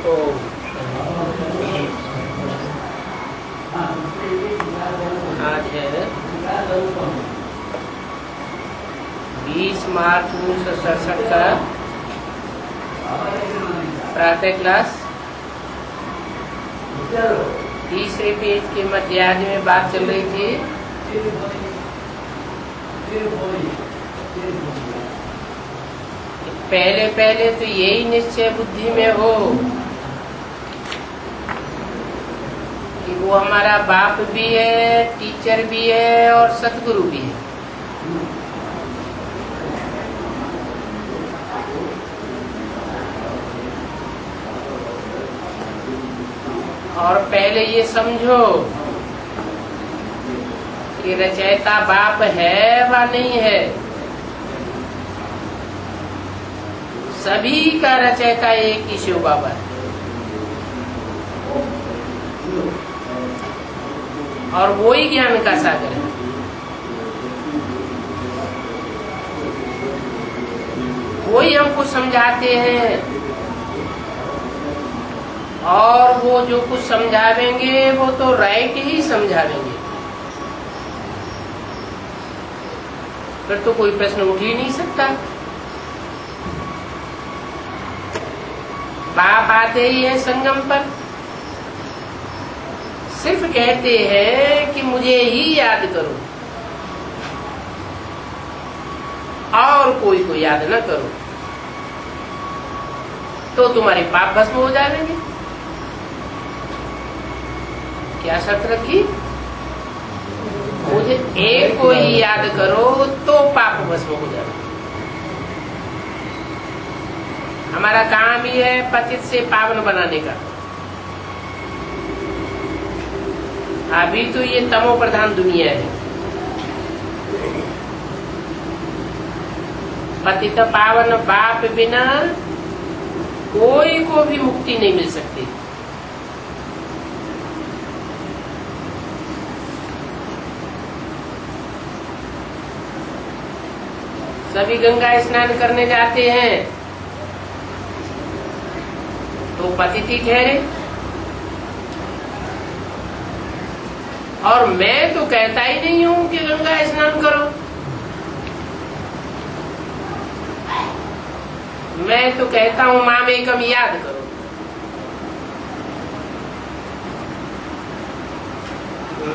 ओम। आज है 20 मार्च 1967 का प्रातः क्लास। तीसरे पेज के मध्याह्न में बात चल रही थी पहले तो यही निश्चय बुद्धि में हो कि वो हमारा बाप भी है, टीचर भी है और सतगुरु भी है। और पहले ये समझो कि रचयिता बाप है व नहीं है। सभी का रचयिता एक ही शिव बाबा है। और वो ही ज्ञान का सागर है। वो ही हमको समझाते हैं और वो जो कुछ समझावेंगे वो तो राइट ही समझावेंगे। फिर तो कोई प्रश्न उठ ही नहीं सकता। बाप आते ही है संगम पर, सिर्फ कहते हैं कि मुझे ही याद करो और कोई को याद न करो तो तुम्हारे पाप भस्म हो जाएंगे। क्या शर्त रखी? मुझे एक को ही याद करो तो पाप भस्म हो जाएंगे। हमारा काम ही है पतित से पावन बनाने का। अभी तो ये तमो प्रधान दुनिया है। पतित पावन बाप बिना कोई को भी मुक्ति नहीं मिल सकती। सभी गंगा स्नान करने जाते हैं तो पतित ही ठहरे। और मैं तो कहता ही नहीं हूं कि गंगा स्नान करो। मैं तो कहता हूं मामेकम याद करो।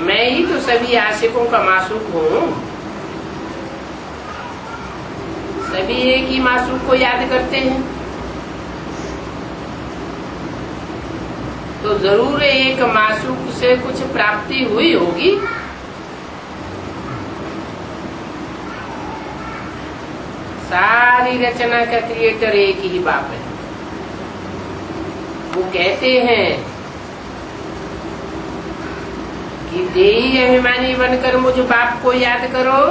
मैं ही तो सभी आशिकों का मासूक हूं। सभी एक ही मासूक को याद करते हैं तो जरूर एक मासूक से कुछ प्राप्ति हुई होगी। सारी रचना का क्रिएटर एक ही बाप है। वो कहते हैं कि देही अभिमानी बनकर मुझ बाप को याद करो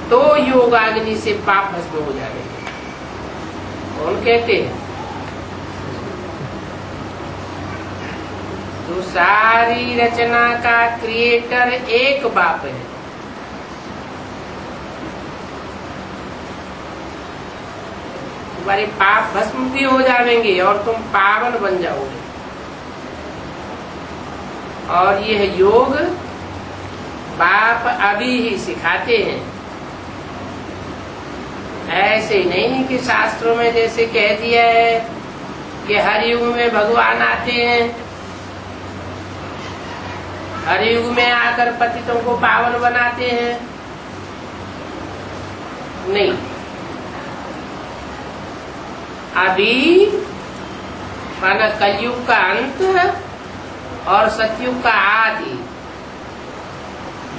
तो योगाग्नि से पाप भस्म हो जाएंगे। कौन कहते हैं? तो सारी रचना का क्रिएटर एक बाप है। तुम्हारे पाप भस्म भी हो जाएंगे और तुम पावन बन जाओगे। और यह योग बाप अभी ही सिखाते हैं। ऐसे नहीं कि शास्त्रों में जैसे कह दिया है कि हर युग में भगवान आते हैं, हर युग में आकर पतितों को पावन बनाते हैं। नहीं, अभी माना कलयुग का अंत और सतयुग का आदि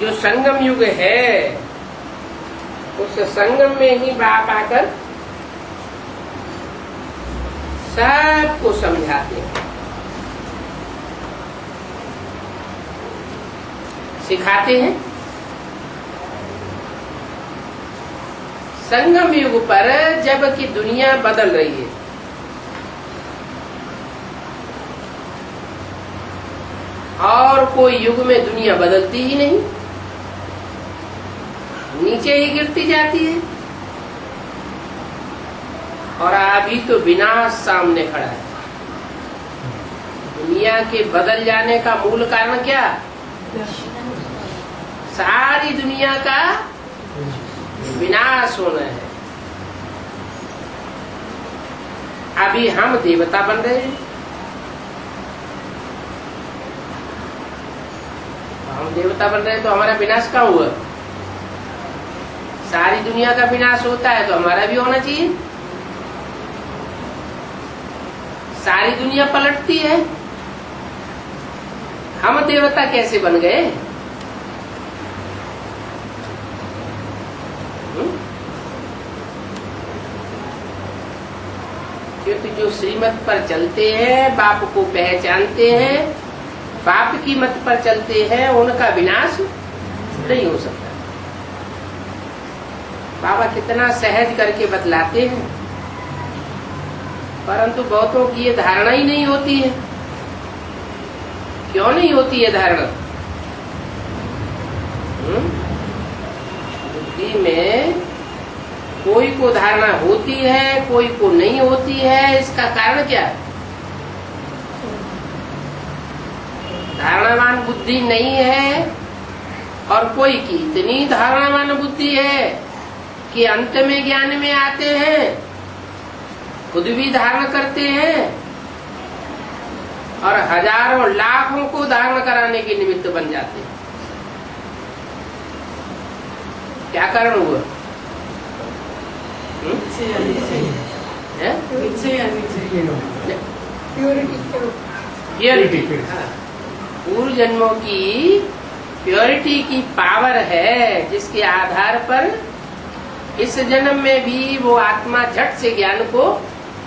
जो संगम युग है, उस संगम में ही बाप आकर सबको समझाते हैं, सिखाते हैं। संगम युग पर जबकि दुनिया बदल रही है, और कोई युग में दुनिया बदलती ही नहीं, नीचे ही गिरती जाती है। और अभी तो विनाश सामने खड़ा है। दुनिया के बदल जाने का मूल कारण क्या? सारी दुनिया का विनाश होना है। अभी हम देवता बन रहे हैं, हम देवता बन रहे हैं तो हमारा विनाश कहाँ हुआ? सारी दुनिया का विनाश होता है तो हमारा भी होना चाहिए। सारी दुनिया पलटती है, हम देवता कैसे बन गए? क्योंकि जो श्रीमत पर चलते हैं, बाप को पहचानते हैं, बाप की मत पर चलते हैं, उनका विनाश नहीं हो सकता। बाबा कितना सहज करके बतलाते हैं, परंतु बहुतों की ये धारणा ही नहीं होती है। क्यों नहीं होती है धारणा? बुद्धि में कोई को धारणा होती है, कोई को नहीं होती है। इसका कारण क्या है? धारणावान बुद्धि नहीं है, और कोई की इतनी धारणावान बुद्धि है कि अंत में ज्ञान में आते हैं, खुद भी धारण करते हैं और हजारों लाखों को धारण कराने के निमित्त बन जाते हैं। क्या कारण हुआ? प्योरिटी। पूर्व जन्मों की प्योरिटी की पावर है, जिसके आधार पर इस जन्म में भी वो आत्मा झट से ज्ञान को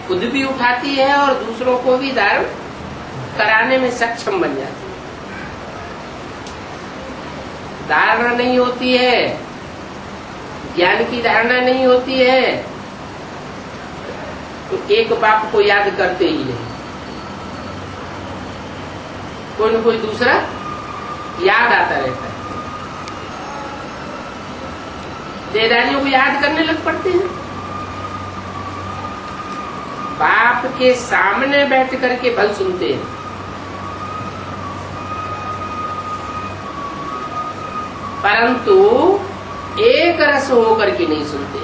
खुद भी उठाती है और दूसरों को भी धारण कराने में सक्षम बन जाती है। धारणा नहीं होती है, ज्ञान की धारणा नहीं होती है, तो एक बाप को याद करते ही नहीं, कोई न कोई दूसरा याद आता रहता है। देदारियों को याद करने लग पड़ते हैं। बाप के सामने बैठ करके भल सुनते हैं, परंतु एक रस होकर के नहीं सुनते।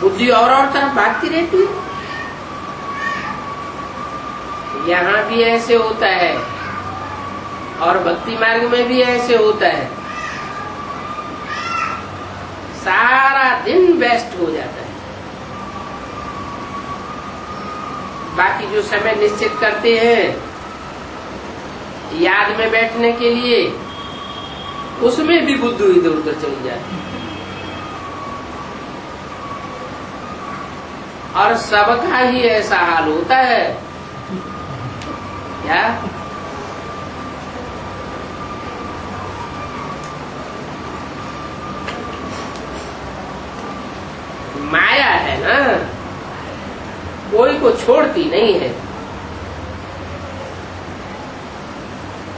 बुद्धि और तरफ भागती रहती है। यहाँ भी ऐसे होता है और भक्ति मार्ग में भी ऐसे होता है। सारा दिन वेस्ट हो जाता है। बाकी जो समय निश्चित करते हैं याद में बैठने के लिए, उसमें भी बुद्धि इधर उधर चली जाती है। और सबका ही ऐसा हाल होता है क्या? माया है ना, कोई को छोड़ती नहीं है।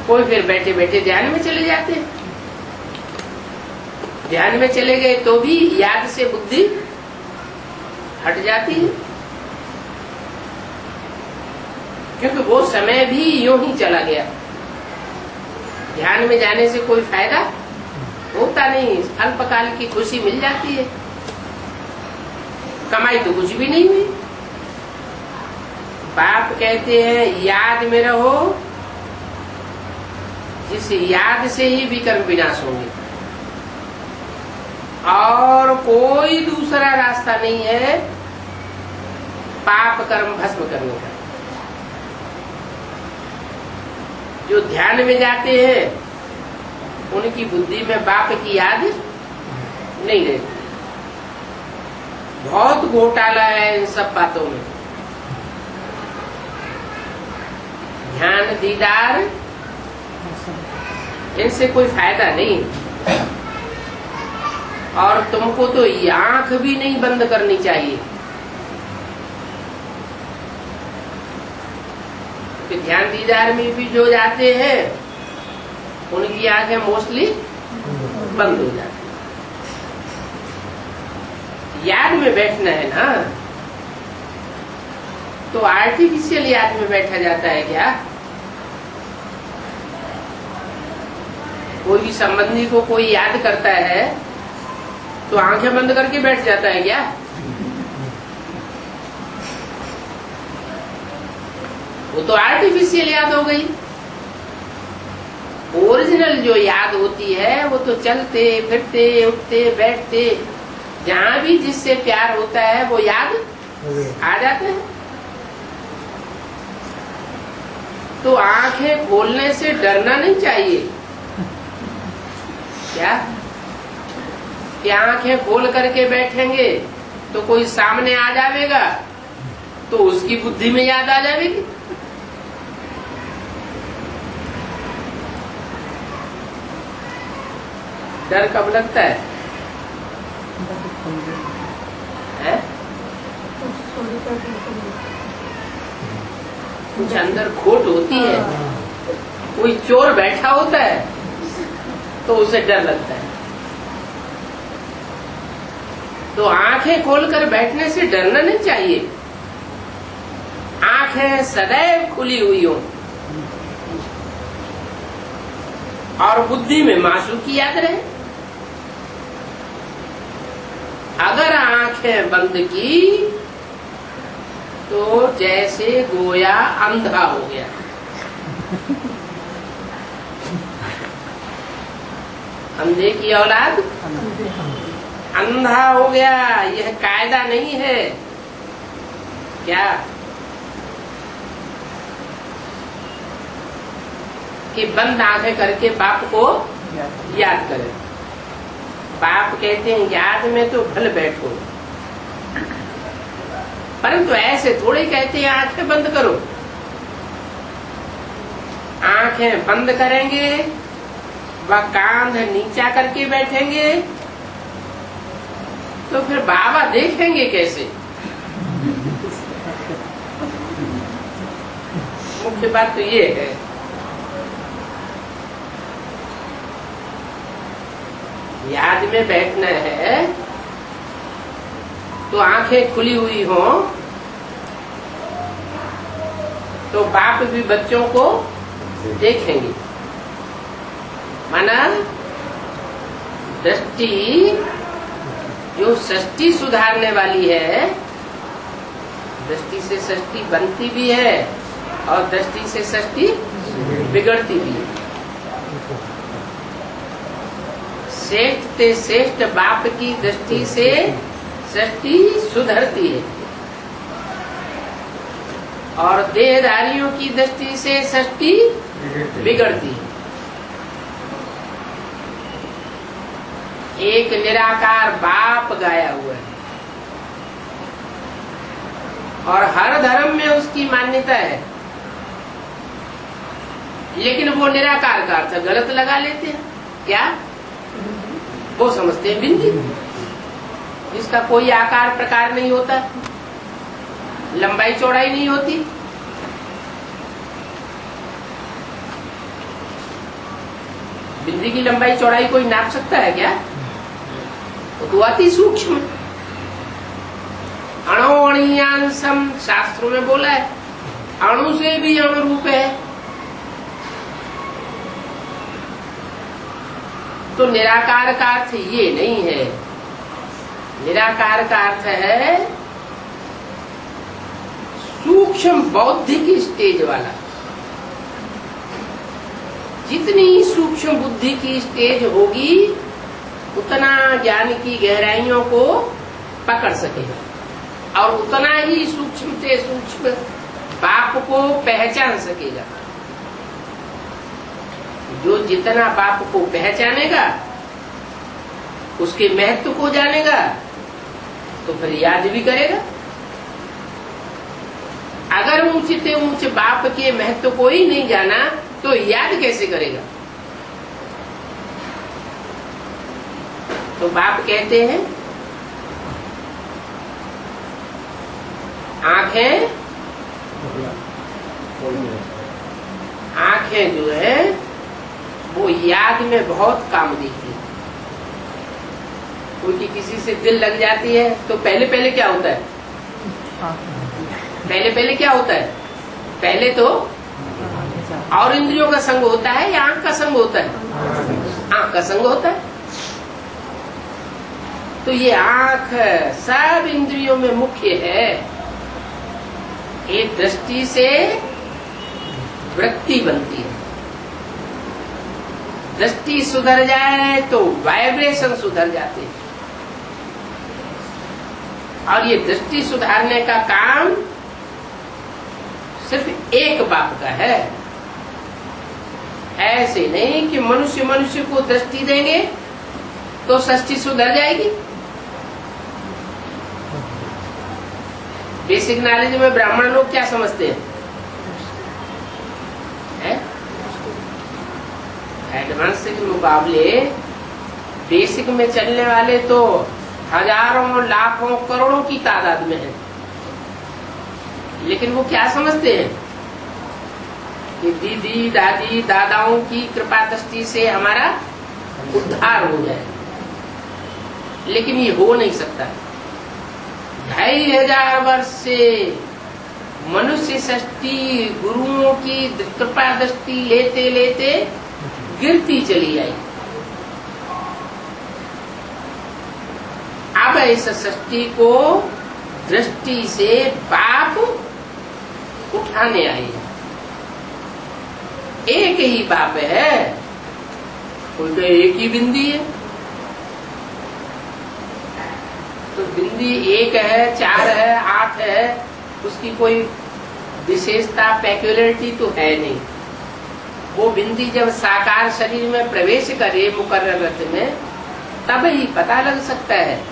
कोई फिर बैठे बैठे ध्यान में चले जाते हैं। ध्यान में चले गए तो भी याद से बुद्धि हट जाती है, क्योंकि वो समय भी यूं ही चला गया। ध्यान में जाने से कोई फायदा होता नहीं, अल्पकाल की खुशी मिल जाती है, कमाई तो कुछ भी नहीं हुई। बाप कहते हैं याद में रहो, जिस याद से ही विकर्म विनाश होंगे, और कोई दूसरा रास्ता नहीं है पाप कर्म भस्म करने का। जो ध्यान में जाते हैं उनकी बुद्धि में बाप की याद नहीं रहती। बहुत घोटाला है इन सब बातों में। ध्यान दीदार इनसे कोई फायदा नहीं, और तुमको तो आंख भी नहीं बंद करनी चाहिए। कि ध्यान दीदार में भी जो जाते हैं उनकी आंखें मोस्टली बंद हो जाती है। याद में बैठना है ना, तो आर्टिफिशियल याद में बैठा जाता है क्या? कोई भी संबंधी को कोई याद करता है तो आंखें बंद करके बैठ जाता है क्या? वो तो आर्टिफिशियल याद हो गई। ओरिजिनल जो याद होती है वो तो चलते फिरते उठते बैठते जहां भी जिससे प्यार होता है वो याद आ जाता है। तो आंखें खोलने से डरना नहीं चाहिए क्या? कि आंखें खोल करके बैठेंगे तो कोई सामने आ जाएगा तो उसकी बुद्धि में याद आ जाएगी। डर कब लगता है? कुछ अंदर खोट होती है, कोई चोर बैठा होता है तो उसे डर लगता है। तो आंखें खोलकर बैठने से डरना नहीं चाहिए। आंखें सदैव खुली हुई हो और बुद्धि में माशूकी याद रहे। अगर आंखें बंद की तो जैसे गोया अंधा हो गया। अंधे की औलाद अंधा हो गया। यह कायदा नहीं है क्या कि बंद आंखें करके बाप को याद करें। बाप कहते हैं याद में तो भल बैठो, परंतु ऐसे थोड़े कहते हैं आंखें बंद करो। आंखें बंद करेंगे व कांध नीचा करके बैठेंगे तो फिर बाबा देखेंगे कैसे? मुख्य बात तो ये है। याद में बैठना है तो आंखें खुली हुई हो तो बाप भी बच्चों को देखेंगे। माना दृष्टि जो सृष्टि सुधारने वाली है, दृष्टि से सृष्टि बनती भी है और दृष्टि से सृष्टि बिगड़ती भी है। श्रेष्ठ ते श्रेष्ठ बाप की दृष्टि से सृष्टि सुधरती है और देहधारियों की दृष्टि से सृष्टि बिगड़ती है। एक निराकार बाप गाया हुआ है और हर धर्म में उसकी मान्यता है, लेकिन वो निराकार का अर्थ गलत लगा लेते हैं। क्या? वो समझते हैं बिंदी, जिसका कोई आकार प्रकार नहीं होता, लंबाई चौड़ाई नहीं होती। बिंदी की लंबाई चौड़ाई कोई नाप सकता है क्या? वो तो अति सूक्ष्म। अणोअणीयांसम शास्त्रों में बोला है, अणु से भी अणुरूप है। तो निराकार का अर्थ ये नहीं है। निराकार का अर्थ है सूक्ष्म बौद्धिक स्टेज वाला। जितनी सूक्ष्म बुद्धि की स्टेज होगी उतना ज्ञान की गहराइयों को पकड़ सकेगा और उतना ही सूक्ष्म से सूक्ष्म बाप को पहचान सकेगा। जो जितना बाप को पहचानेगा, उसके महत्व को जानेगा, तो फिर याद भी करेगा। अगर ऊंचे ऊंचे बाप के महत्व को ही नहीं जाना तो याद कैसे करेगा? तो बाप कहते हैं आंखें जो है वो याद में बहुत काम देती है। कोई की किसी से दिल लग जाती है तो पहले पहले क्या होता है? पहले पहले क्या होता है? पहले तो और इंद्रियों का संग होता है या आंख का संग होता है? आंख का संग होता है। तो ये आंख सब इंद्रियों में मुख्य है। एक दृष्टि से वृत्ति बनती है। दृष्टि सुधर जाए तो वाइब्रेशन सुधर जाते हैं। और ये दृष्टि सुधारने का काम सिर्फ एक बाप का है। ऐसे नहीं कि मनुष्य मनुष्य को दृष्टि देंगे तो सृष्टि सुधर जाएगी। बेसिक नॉलेज में ब्राह्मण लोग क्या समझते हैं? एडवांस के मुकाबले बेसिक में चलने वाले तो हजारों लाखों करोड़ों की तादाद में है। लेकिन वो क्या समझते हैं कि दीदी दादी दादाओं की कृपा दृष्टि से हमारा उद्धार हो जाए। लेकिन ये हो नहीं सकता। 2500 वर्ष से मनुष्य सृष्टि गुरुओं की कृपा दृष्टि लेते लेते गिरती चली आई। अब इस सृष्टि को दृष्टि से बाप उठाने आए। एक ही बाप है, कोई तो एक ही बिंदी है। तो बिंदी एक है, 4 है, 8 है, उसकी कोई विशेषता पेक्युलरिटी तो है नहीं। वो बिंदी जब साकार शरीर में प्रवेश करे मुकर्रर रथ में, तब ही पता लग सकता है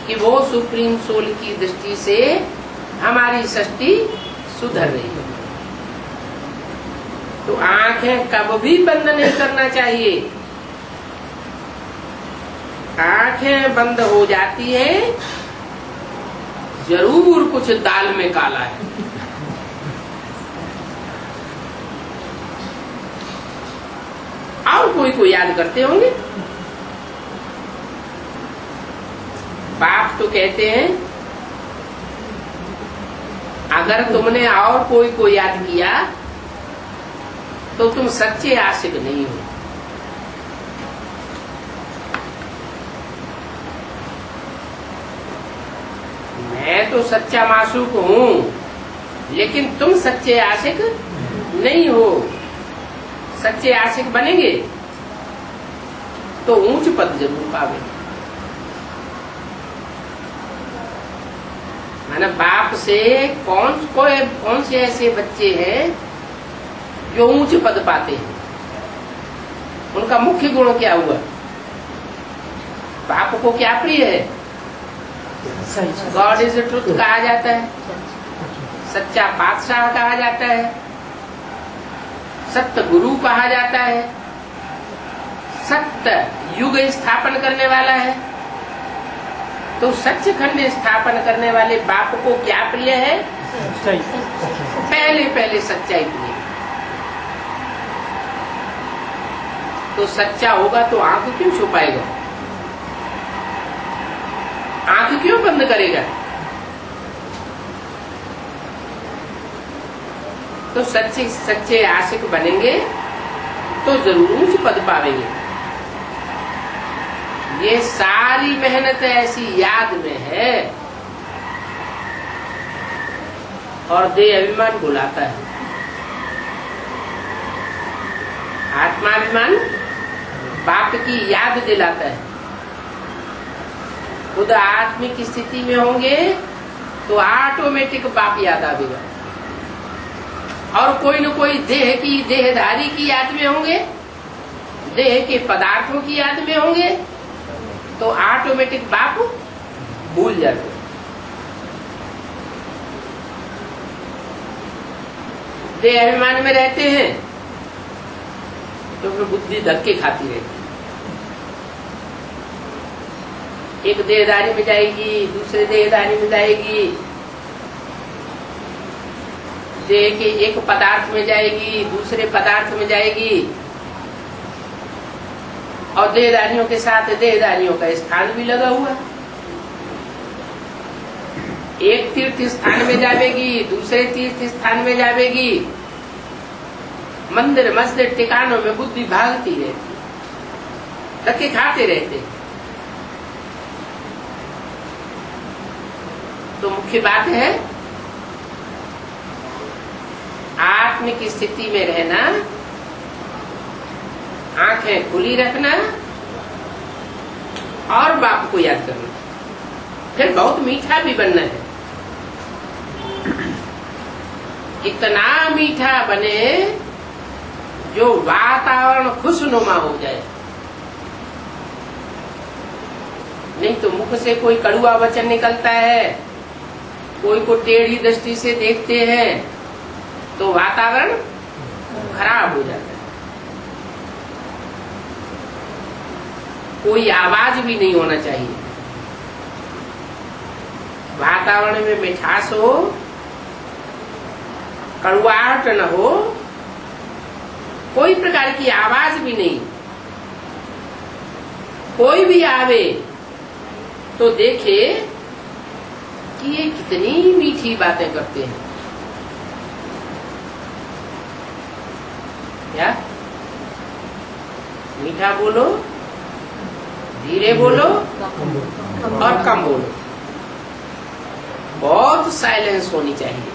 कि वो सुप्रीम सोल की दृष्टि से हमारी सृष्टि सुधर रही है। तो आंखें कब भी बंद नहीं करना चाहिए। आंखें बंद हो जाती है, जरूर कुछ दाल में काला है। और कोई को याद करते होंगे। बाप तो कहते हैं अगर तुमने और कोई को याद किया तो तुम सच्चे आशिक नहीं हो। मैं तो सच्चा मासूक हूं, लेकिन तुम सच्चे आशिक नहीं हो। सच्चे आशिक बनेंगे तो ऊंच पद जरूर पावे। माना बाप से कौन से ऐसे बच्चे हैं जो ऊंच पद पाते हैं? उनका मुख्य गुण क्या हुआ? बाप को क्या प्रिय है? गॉड इज द ट्रुथ कहा जाता है, सच्चा बादशाह कहा जाता है, सत्य गुरु कहा जाता है, सत्य युग स्थापन करने वाला है। तो सच्चखंड स्थापन करने वाले बाप को क्या प्रिय है? पहले पहले सच्चाई प्रिय। तो सच्चा होगा तो आंख क्यों छुपाएगा? आंख क्यों बंद करेगा? तो सच्चे आशिक बनेंगे तो जरूर ऊंच पद पावेंगे। ये सारी मेहनत ऐसी याद में है और देह अभिमान बुलाता है। आत्माभिमान बाप की याद दिलाता है। खुद आत्मिक स्थिति में होंगे तो ऑटोमेटिक बाप याद आवेगा। और कोई न कोई देह की देहधारी की याद में होंगे, देह के पदार्थों की याद में होंगे तो ऑटोमेटिक बाप भूल जाते। देह अभिमान में रहते हैं तो फिर बुद्धि धक्के खाती रहती। एक देहधारी में जाएगी, दूसरे देहधारी में जाएगी, देह के एक पदार्थ में जाएगी, दूसरे पदार्थ में जाएगी। और देहधारियों के साथ देहधारियों का स्थान भी लगा हुआ। एक तीर्थ स्थान में जावेगी, दूसरे तीर्थ स्थान में जावेगी, मंदिर मस्जिद ठिकानों में बुद्धि भागती रहती, धक्के खाते रहते। तो मुख्य बात है आत्मिक स्थिति में रहना, आंखें खुली रखना और बाप को याद करना। फिर बहुत मीठा भी बनना है, इतना मीठा बने जो वातावरण खुशनुमा हो जाए। नहीं तो मुख से कोई कड़ुआ वचन निकलता है, कोई को टेढ़ी दृष्टि से देखते हैं तो वातावरण खराब हो जाता है। कोई आवाज भी नहीं होना चाहिए, वातावरण में मिठास हो, कड़वाहट न हो, कोई प्रकार की आवाज भी नहीं। कोई भी आवे तो देखे कि ये कितनी मीठी बातें करते हैं। क्या मीठा बोलो, धीरे बोलो और कम बोलो, बहुत साइलेंस होनी चाहिए।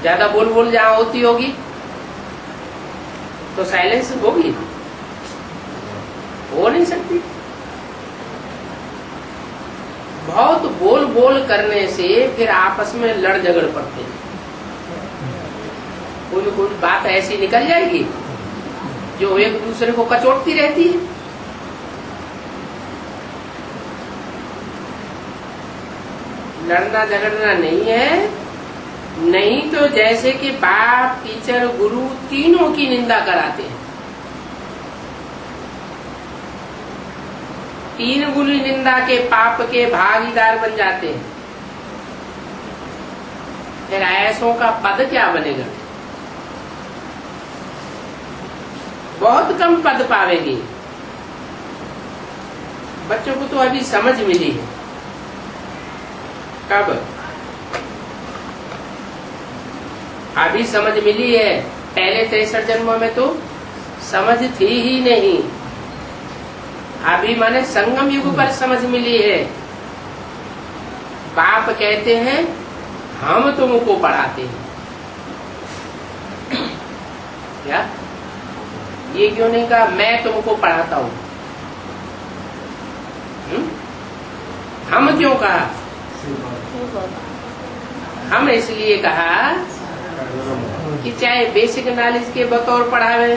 ज्यादा बोल बोल जहां होती होगी तो साइलेंस होगी, हो नहीं सकती। बहुत बोल बोल करने से फिर आपस में लड़ झगड़ पड़ते हैं। कोई बात ऐसी निकल जाएगी जो एक दूसरे को कचोटती रहती है। लड़ना झगड़ना नहीं है, नहीं तो जैसे कि बाप टीचर गुरु तीनों की निंदा कराते हैं। तीन गुली निंदा के पाप के भागीदार बन जाते हैं। फिर ऐसों का पद क्या बनेगा? बहुत कम पद पावेंगे। बच्चों को तो अभी समझ मिली है। कब? अभी समझ मिली है। पहले 63 जन्मों में तो समझ थी ही नहीं। अभी माने संगम युग पर समझ मिली है। बाप कहते हैं हम तुमको पढ़ाते हैं। क्या? ये क्यों नहीं कहा मैं तुमको पढ़ाता हूं? हम क्यों कहा? हम इसलिए कहा कि चाहे बेसिक नॉलेज के बतौर पढ़ावे,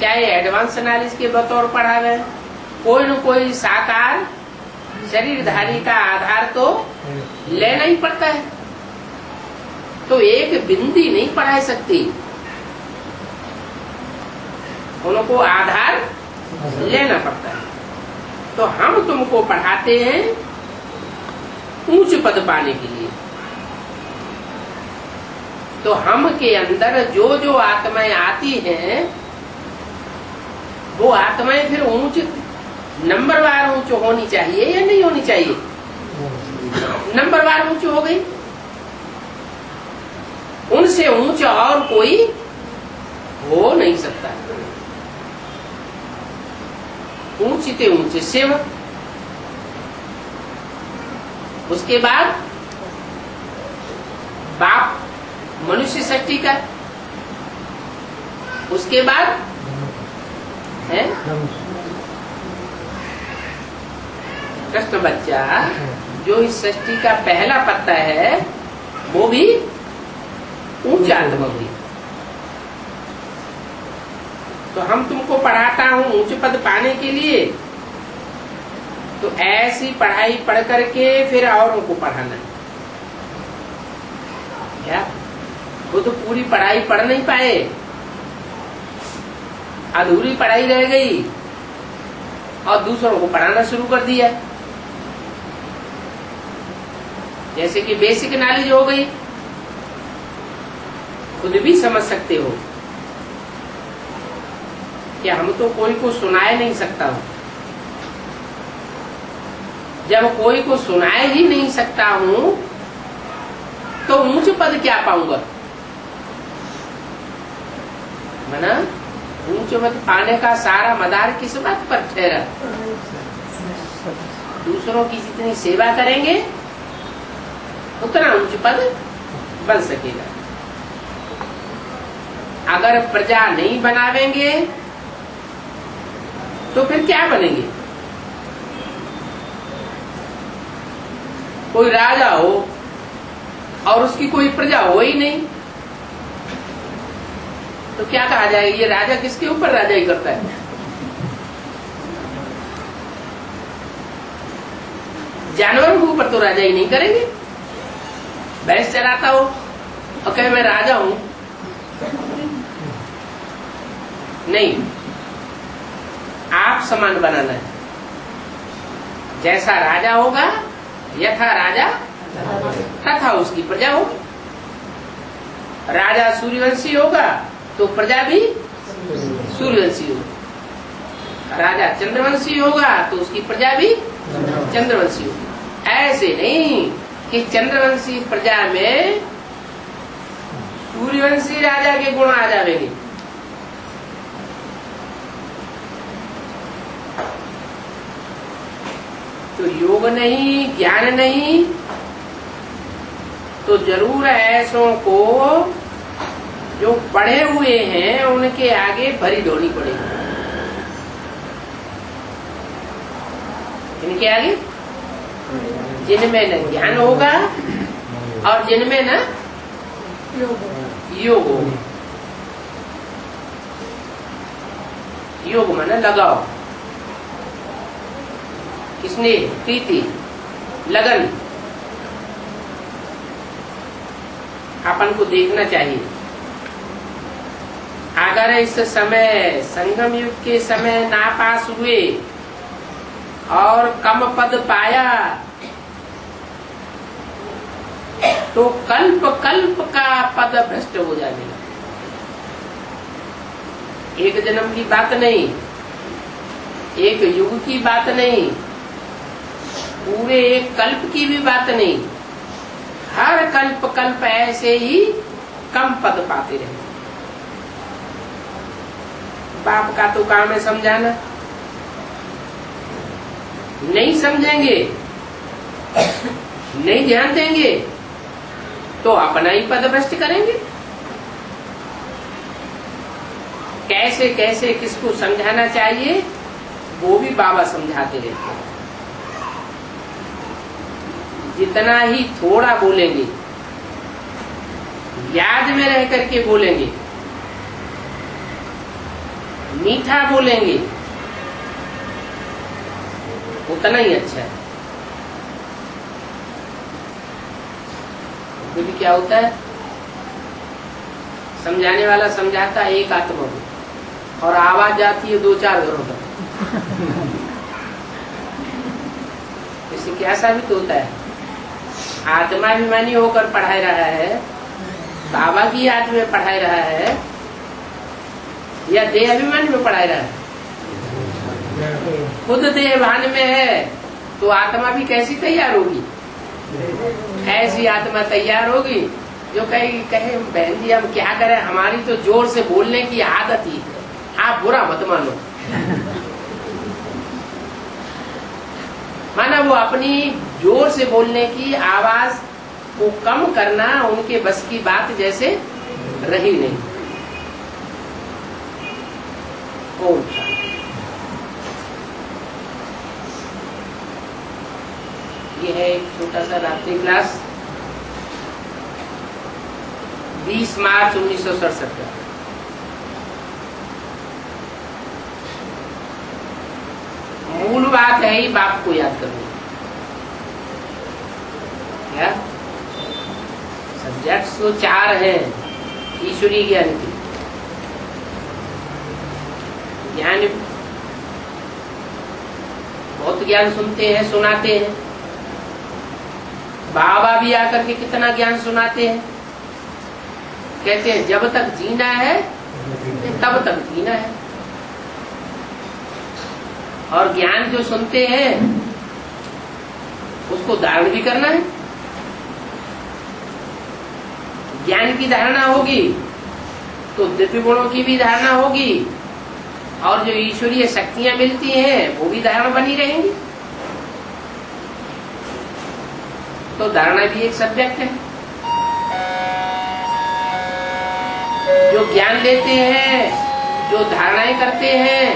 चाहे एडवांस नॉलेज के बतौर पढ़ावे, कोई न कोई साकार शरीरधारी का आधार तो लेना ही पड़ता है। तो एक बिंदी नहीं पढ़ा सकती, उनको आधार लेना पड़ता है। तो हम तुमको पढ़ाते हैं ऊंच पद पाने के लिए। तो हम के अंदर जो जो आत्माएं आती हैं वो आत्माएं फिर ऊंच नंबरवार ऊंच होनी चाहिए या नहीं होनी चाहिए? नंबरवार ऊंच हो गई। उनसे ऊंच और कोई हो नहीं सकता। ऊंचते ऊंचे सेवक, उसके बाद बाप मनुष्य सृष्टि का, उसके बाद है कृष्ण बच्चा, जो इस सृष्टि का पहला पत्ता है वो भी ऊंच आत्मा हुई। तो हम तुमको पढ़ाता हूं ऊंच पद पाने के लिए। तो ऐसी पढ़ाई पढ़ करके फिर औरों को पढ़ाना है। क्या वो तो पूरी पढ़ाई पढ़ नहीं पाए, अधूरी पढ़ाई रह गई और दूसरों को पढ़ाना शुरू कर दिया। जैसे कि बेसिक नॉलेज हो गई, खुद भी समझ सकते हो, कि हम तो कोई को सुनाए नहीं सकता हूं। जब कोई को सुनाए ही नहीं सकता हूं तो ऊंच पद क्या पाऊंगा? मना ऊंच पद पाने का सारा मदार किस बात पर ठहरा? दूसरों की जितनी सेवा करेंगे उतना ऊंच पद बन सकेगा। अगर प्रजा नहीं बनावेंगे तो फिर क्या बनेंगे? कोई राजा हो और उसकी कोई प्रजा हो ही नहीं तो क्या कहा जाएगा? ये राजा किसके ऊपर राजाई करता है? जानवरों के ऊपर तो राजाई नहीं करेंगे। भैंस चराता हो और कहे मैं राजा हूं, नहीं, आप समान बनाना है। जैसा राजा होगा यथा राजा तथा उसकी प्रजा होगी। राजा सूर्यवंशी होगा तो प्रजा भी सूर्यवंशी होगी। राजा चंद्रवंशी होगा तो उसकी प्रजा भी चंद्रवंशी होगी। ऐसे नहीं कि चंद्रवंशी प्रजा में सूर्यवंशी राजा के गुण आ जाएंगे। तो योग नहीं, ज्ञान नहीं, तो जरूर ऐसों को जो पढ़े हुए हैं उनके आगे भरी ढोनी पड़ेगी। इनके आगे जिनमें न ज्ञान होगा और जिनमें न योग होगा। योग माना लगाओ, किसने? प्रीति, लगन। अपन को देखना चाहिए। अगर इस समय संगम युग के समय नापास हुए और कम पद पाया तो कल्प कल्प का पद भ्रष्ट हो जाएगा। एक जन्म की बात नहीं, एक युग की बात नहीं, पूरे एक कल्प की भी बात नहीं। हर कल्प कल्प ऐसे ही कम पद पाते रहे। बाप का तो काम है समझाना। नहीं समझेंगे, नहीं ध्यान देंगे तो अपना ही पद भ्रष्ट करेंगे। कैसे कैसे किसको समझाना चाहिए वो भी बाबा समझाते रहते हैं। जितना ही थोड़ा बोलेंगे, याद में रह करके बोलेंगे, मीठा बोलेंगे, उतना ही अच्छा है। क्योंकि क्या होता है, समझाने वाला समझाता है एक आत्मा को और आवाज जाती है 2-4 घरों तक। इससे क्या साबित होता है? आत्माभिमानी होकर पढ़ाई रहा है, बाबा की याद में पढ़ाई रहा है, या देह अभिमानी में पढ़ाई रहा है? खुद देहभान में है तो आत्मा भी कैसी तैयार होगी? ऐसी आत्मा तैयार होगी जो कहे बहन जी हम क्या करें, हमारी तो जोर से बोलने की आदत ही है, आप बुरा मत मानो। माना वो अपनी जोर से बोलने की आवाज को कम करना उनके बस की बात जैसे रही नहीं। ओम शांति। ये है एक छोटा सा रात्रि क्लास 20 मार्च 1967 का। मूल बात है ही बाप को याद करना। क्या सब्जेक्ट्स तो 4 हैं ईश्वरीय ज्ञान की। ज्ञान बहुत ज्ञान सुनते हैं, सुनाते हैं। बाबा भी आकर के कितना ज्ञान सुनाते हैं। कहते हैं जब तक जीना है तब तक जीना है, और ज्ञान जो सुनते हैं उसको धारण भी करना है। ज्ञान की धारणा होगी तो दिव्य गुणों की भी धारणा होगी, और जो ईश्वरीय शक्तियां मिलती हैं वो भी धारणा बनी रहेंगी। तो धारणा भी एक सब्जेक्ट है। जो ज्ञान लेते हैं, जो धारणाएं करते हैं,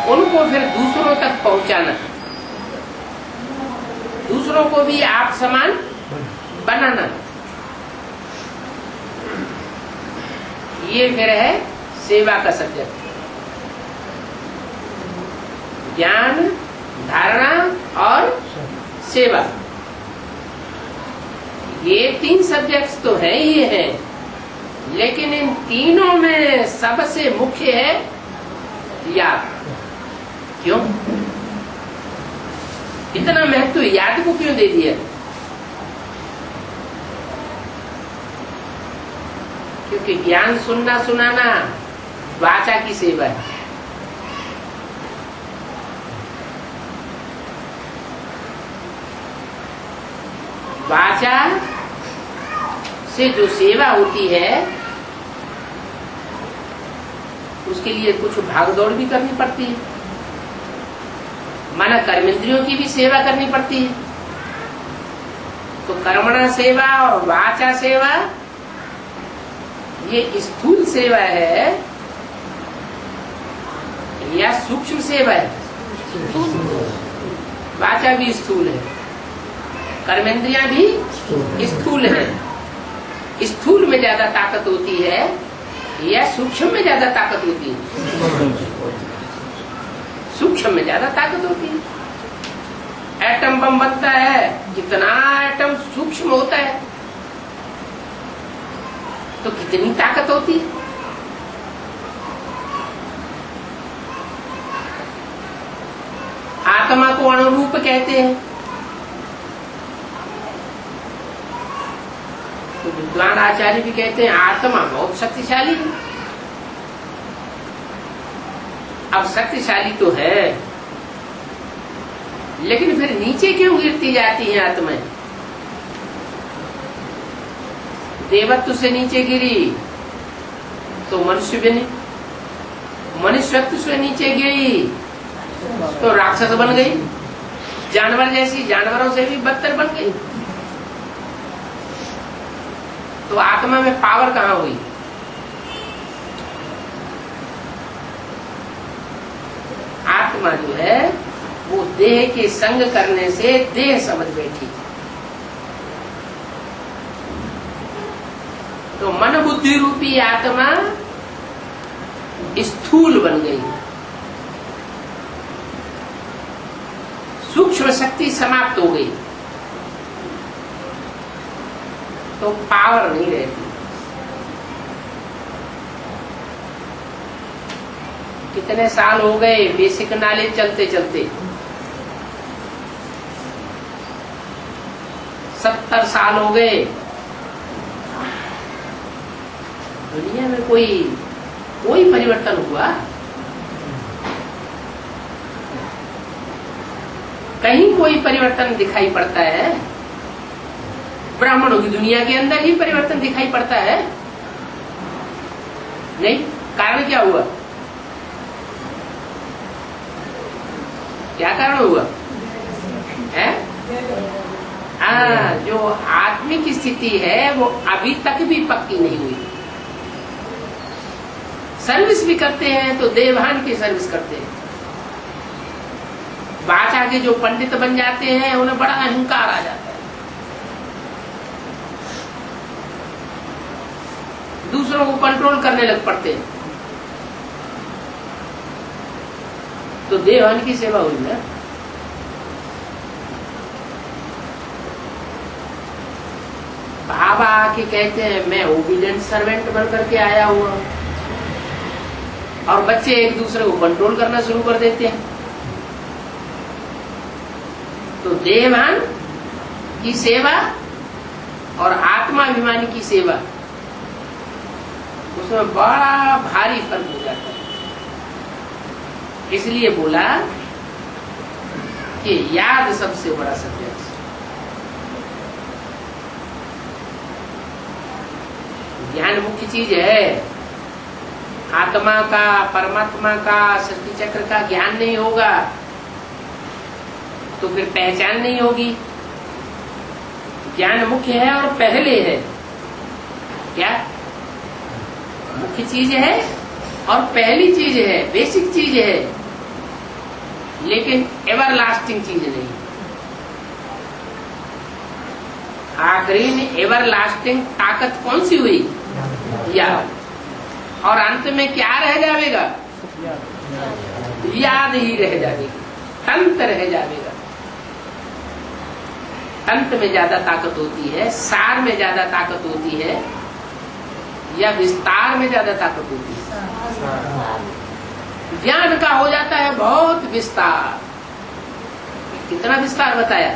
उनको फिर दूसरों तक पहुंचाना, दूसरों को भी आप समान बनाना, ये फिर है सेवा का सब्जेक्ट। ज्ञान, धारणा और सेवा, ये 3 सब्जेक्ट्स तो है ही है, लेकिन इन तीनों में सबसे मुख्य है याद। क्यों इतना महत्व याद को क्यों दे दिया? क्योंकि ज्ञान सुनना सुनाना वाचा की सेवा है। वाचा से जो सेवा होती है उसके लिए कुछ भागदौड़ भी करनी पड़ती है, माना कर्मेंद्रियों की भी सेवा करनी पड़ती है। तो कर्मणा सेवा और वाचा सेवा ये स्थूल सेवा है या सूक्ष्म सेवा है? वाचा भी स्थूल है, कर्मेंद्रियां भी स्थूल है। स्थूल में ज्यादा ताकत होती है या सूक्ष्म में ज्यादा ताकत होती है? सूक्ष्म में ज्यादा ताकत होती है। एटम बम बनता है, कितना एटम सूक्ष्म होता है तो कितनी ताकत होती है। आत्मा को अणुरूप कहते हैं। तो विद्वान आचार्य भी कहते हैं आत्मा बहुत शक्तिशाली है। अब शक्तिशाली तो है, लेकिन फिर नीचे क्यों गिरती जाती है आत्माएं? देवत्व से नीचे गिरी तो मनुष्य बनी, मनुष्यत्व से नीचे गिरी तो राक्षस बन गई, जानवर जैसी, जानवरों से भी बदतर बन गई। तो आत्मा में पावर कहाँ हुई? आत्मा जो है वो देह के संग करने से देह समझ बैठी। तो मन बुद्धि रूपी आत्मा स्थूल बन गई, सूक्ष्म शक्ति समाप्त हो गई, तो पावर नहीं रहती। कितने साल हो गए बेसिक नॉलेज चलते चलते? 70 साल हो गए। दुनिया में कोई परिवर्तन हुआ? कहीं कोई परिवर्तन दिखाई पड़ता है? ब्राह्मणों की दुनिया के अंदर ही परिवर्तन दिखाई पड़ता है? नहीं। कारण क्या हुआ? क्या कारण हुआ है? जो आत्मिक स्थिति है वो अभी तक भी पक्की नहीं हुई। सर्विस भी करते हैं तो देवभान की सर्विस करते हैं। वाचा के जो पंडित बन जाते हैं उन्हें बड़ा अहंकार आ जाता है, दूसरों को कंट्रोल करने लग पड़ते हैं। तो देवभान की सेवा हुई ना। बाबा आके कहते हैं मैं ओबीडिएंट सर्वेंट बन करके आया हुआ, और बच्चे एक दूसरे को कंट्रोल करना शुरू कर देते हैं। तो देवभान की सेवा और आत्माभिमानी की सेवा, उसमें बड़ा भारी फर्क हो जाता है। इसलिए बोला कि याद सबसे बड़ा सत्य। ज्ञान मुख्य चीज है। आत्मा का, परमात्मा का, सृष्टि चक्र का ज्ञान नहीं होगा तो फिर पहचान नहीं होगी। ज्ञान मुख्य है और पहले है। क्या मुख्य चीज है और पहली चीज है, बेसिक चीज है, लेकिन एवरलास्टिंग चीज नहीं। आखिरी में एवरलास्टिंग ताकत कौन सी हुई? याद। और अंत में क्या रह जाएगा? याद ही रह जाएगी, तंत्र रह जाएगा। तंत्र में ज्यादा ताकत होती है, सार में ज्यादा ताकत होती है, या विस्तार में ज्यादा ताकत होती है? ज्ञान का हो जाता है बहुत विस्तार। कितना विस्तार बताया?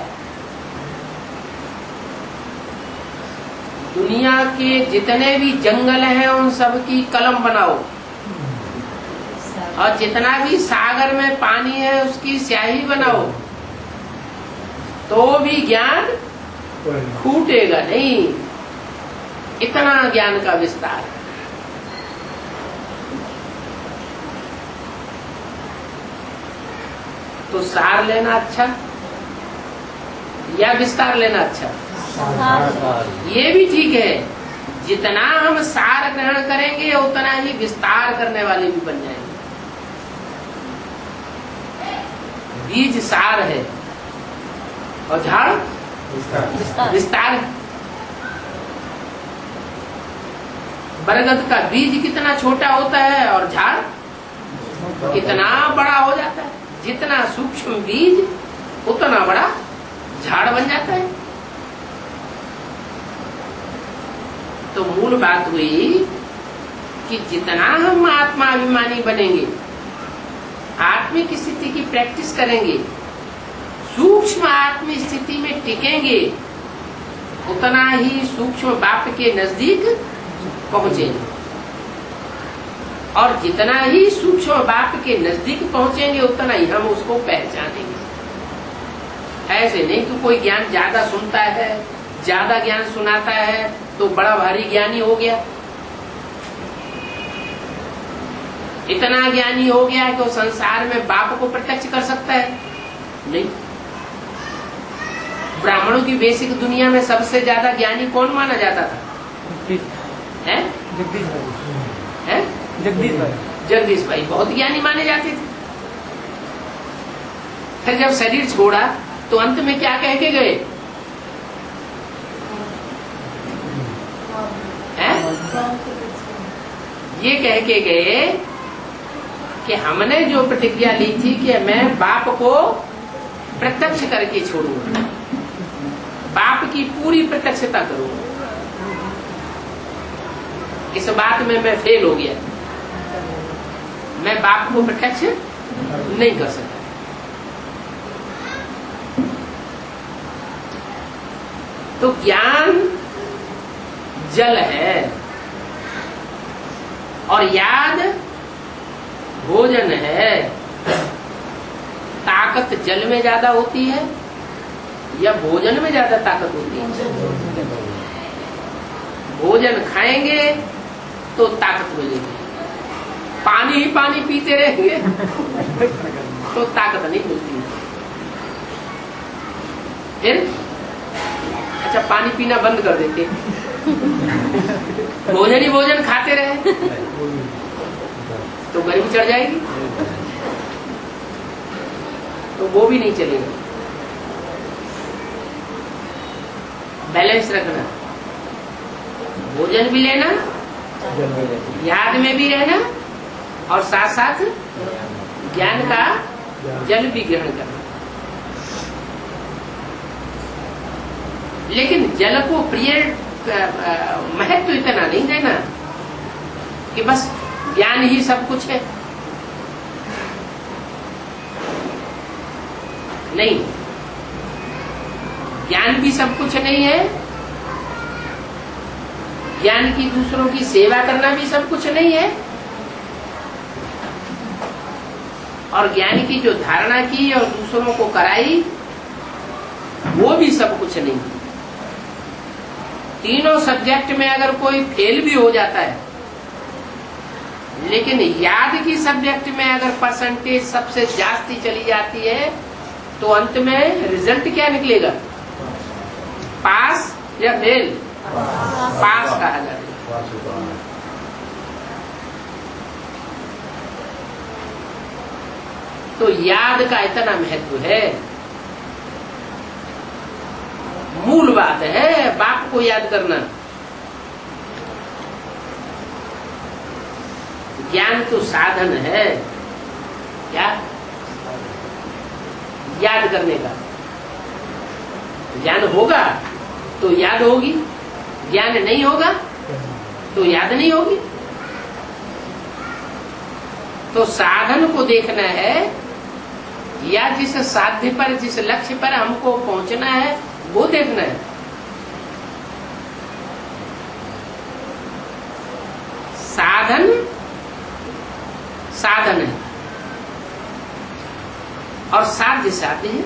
दुनिया के जितने भी जंगल हैं उन सब की कलम बनाओ, और जितना भी सागर में पानी है उसकी स्याही बनाओ, तो भी ज्ञान फूटेगा नहीं। इतना ज्ञान का विस्तार। तो सार लेना अच्छा या विस्तार लेना अच्छा? ये भी ठीक है। जितना हम सार ग्रहण करेंगे उतना ही विस्तार करने वाले भी बन जाएंगे। बीज सार है और झाड़ विस्तार है। बरगद का बीज कितना छोटा होता है और झाड़ कितना बड़ा हो जाता है। जितना सूक्ष्म बीज उतना बड़ा झाड़ बन जाता है। तो मूल बात हुई कि जितना हम आत्माभिमानी बनेंगे, आत्मिक स्थिति की प्रैक्टिस करेंगे, सूक्ष्म आत्म स्थिति में टिकेंगे, उतना ही सूक्ष्म बाप के नजदीक पहुंचेंगे। और जितना ही सूक्ष्म बाप के नजदीक पहुंचेंगे उतना ही हम उसको पहचानेंगे। ऐसे नहीं कि कोई ज्ञान ज्यादा सुनता है, ज्यादा ज्ञान सुनाता है तो बड़ा भारी ज्ञानी हो गया, इतना ज्ञानी हो गया कि वो संसार में बाप को प्रत्यक्ष कर सकता है। नहीं। ब्राह्मणों की बेसिक दुनिया में सबसे ज्यादा ज्ञानी कौन माना जाता था? जगदीश भाई बहुत ज्ञानी माने जाते थे। फिर जब शरीर छोड़ा तो अंत में क्या कह के गए? ये कह के गए कि हमने जो प्रतिज्ञा ली थी कि मैं बाप को प्रत्यक्ष करके छोड़ूंगा, बाप की पूरी प्रत्यक्षता करूंगा। इस बात में मैं फेल हो गया, मैं बाप को प्रत्यक्ष नहीं कर सकता। तो ज्ञान जल है और याद भोजन है। ताकत जल में ज्यादा होती है या भोजन में ज्यादा ताकत होती है? भोजन खाएंगे तो ताकत मिलेगी, पानी ही पानी पीते रहेंगे तो ताकत नहीं मिलती। फिर अच्छा पानी पीना बंद कर देते, भोजन ही भोजन खाते रहे तो गर्मी चढ़ जाएगी, तो वो भी नहीं चलेगा। बैलेंस रखना, भोजन भी लेना, याद में भी रहना, और साथ साथ ज्ञान का जल भी ग्रहण करना। लेकिन जल को प्रिय महत्व इतना नहीं देना कि बस ज्ञान ही सब कुछ है। नहीं, ज्ञान भी सब कुछ नहीं है, ज्ञान की दूसरों की सेवा करना भी सब कुछ नहीं है। और ज्ञान की जो धारणा की और दूसरों को कराई, वो भी सब कुछ नहीं। तीनों सब्जेक्ट में अगर कोई फेल भी हो जाता है, लेकिन याद की सब्जेक्ट में अगर परसेंटेज सबसे जास्ती चली जाती है, तो अंत में रिजल्ट क्या निकलेगा? पास या फेल? पास कहा जाता है। तो याद का इतना महत्व है। मूल बात है बाप को याद करना। ज्ञान तो साधन है, क्या? याद करने का। ज्ञान होगा तो याद होगी, ज्ञान नहीं होगा तो याद नहीं होगी। तो साधन को देखना है, या जिस साध्य पर, जिस लक्ष्य पर हमको पहुंचना है, वो देखना है। साधन साधन है और साध्य साध्य है।